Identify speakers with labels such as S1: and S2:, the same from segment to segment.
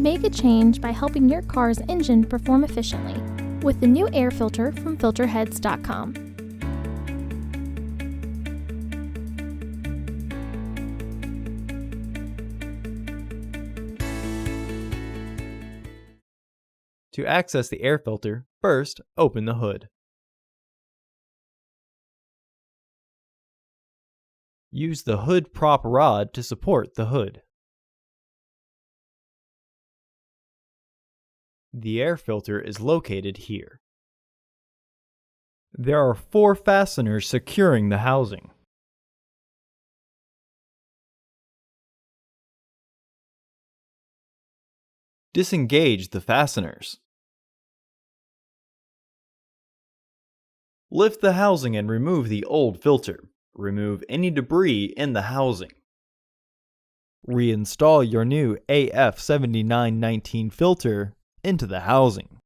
S1: Make a change by helping your car's engine perform efficiently with the new air filter from Filterheads.com.
S2: To access the air filter, first open the hood. Use the hood prop rod to support the hood. The air filter is located here. There are 4 fasteners securing the housing. Disengage the fasteners. Lift the housing and remove the old filter. Remove any debris in the housing. Reinstall your new AF7919 filter into the housing.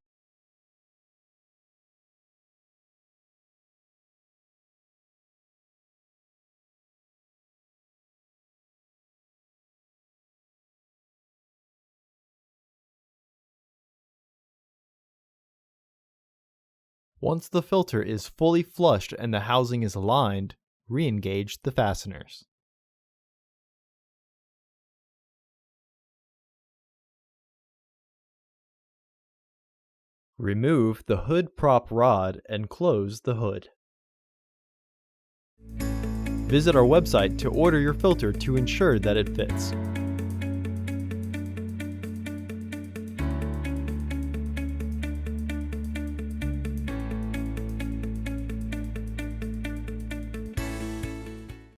S2: Once the filter is fully flushed and the housing is aligned, re-engage the fasteners. Remove the hood prop rod and close the hood. Visit our website to order your filter to ensure that it fits.